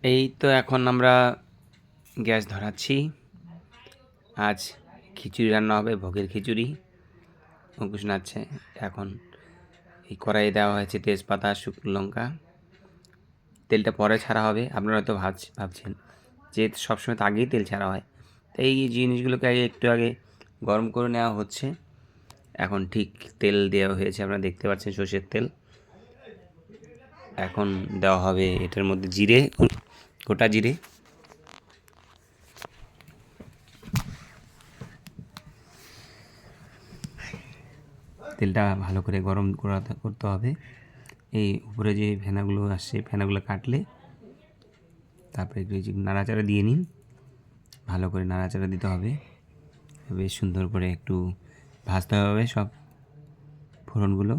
এই তো এখন আমরা গ্যাস ধরাচ্ছি। আজ খিচুড়ি রান্না হবে, ভোগের খিচুড়ি। অঙ্কুশ নাচছে। এখন এই কড়াইয়ে দেওয়া হয়েছে তেজপাতা, শুকনো লঙ্কা। তেলটা পরে ছাড়া হবে। আপনারা হয়তো ভাবছেন যে সবসময় তো আগেই তেল ছাড়া হয়। তাই এই জিনিসগুলোকে একটু আগে গরম করে নেওয়া হচ্ছে। এখন ঠিক তেল দেওয়া হয়েছে, আপনারা দেখতে পাচ্ছেন সর্ষের তেল। এখন দেওয়া হবে এটার মধ্যে জিরে, গোটা জিরে। তেলটা ভালো করে গরম করতে হবে। এই উপরে যে ফেনাগুলো আসছে, ফেনাগুলো কাটলে তারপরে একটু নাড়াচাড়া দিয়ে নিন। ভালো করে নাড়াচাড়া দিতে হবে। বেশ সুন্দর করে একটু ভাজতে হবে সব ফোড়নগুলো।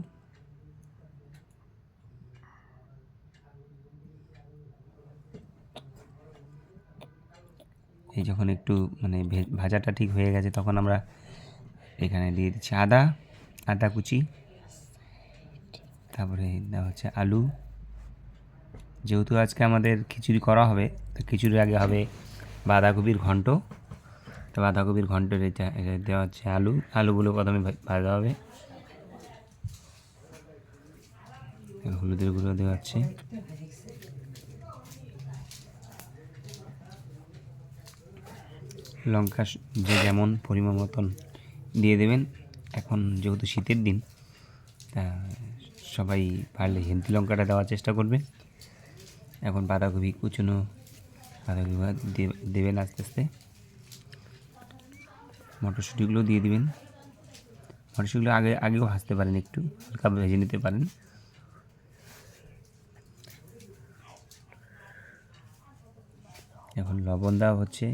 এই যখন একটু ভাজাটা ঠিক হয়ে গেছে, তখন আমরা এখানে দিয়ে দিচ্ছি আদা কুচি। তারপরে দেওয়া হচ্ছে আলু। যেহেতু আজকে আমাদের খিচুড়ি করা হবে, তো খিচুড়ির আগে হবে বাঁধাকপির ঘন্ট। তো বাঁধাকপির ঘন্টের এটা দেওয়া হচ্ছে আলুগুলো প্রথমে ভাজা হবে। হলুদের গুঁড়ো দেওয়া হচ্ছে। লঙ্কা যে যেমন পরিমাণ মতন দিয়ে দেবেন। এখন যেহেতু শীতের দিন, তা সবাই পারলে হেন্তি লঙ্কাটা দেওয়ার চেষ্টা করবে। এখন বাঁধাকপি কুচনো বাঁধাকপি দেবেন আস্তে আস্তে। মটরশুঁটিগুলো দিয়ে দিবেন। মটরশুঁটিগুলো আগেও ভাজতে পারেন, একটু হালকা ভেজে নিতে পারেন। এখন লবণ দেওয়া হচ্ছে।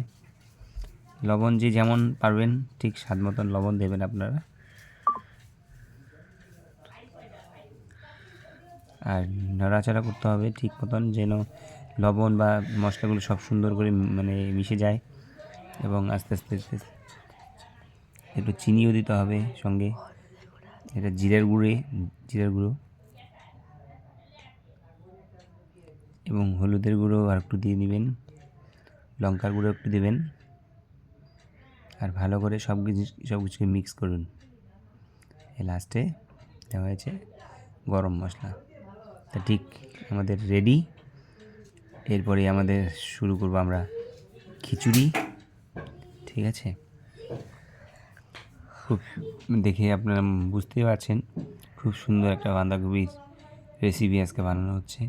লবণ যে যেমন পারবেন ঠিক স্বাদ মতন লবণ দেবেন আপনারা। আর নাড়াচাড়া করতে হবে ঠিক মতন, যেন লবণ বা মশলাগুলো সব সুন্দর করে মিশে যায়। এবং আস্তে আস্তে একটু চিনিও দিতে হবে সঙ্গে। এটা জিরের গুঁড়ো এবং হলুদের গুঁড়ো আর একটু দিয়ে দিবেন। লঙ্কার গুঁড়ো একটু দেবেন। আর ভালো করে সব কিছুকে মিক্স করুন। এই লাস্টে দেওয়া হয়েছে গরম মশলা। তা ঠিক আমাদের রেডি। এরপরে আমাদের শুরু করব আমরা খিচুড়ি। ঠিক আছে, খুব দেখে আপনারা বুঝতেই পারছেন খুব সুন্দর একটা বাঁধাকপির রেসিপি আজকে বানানো হচ্ছে।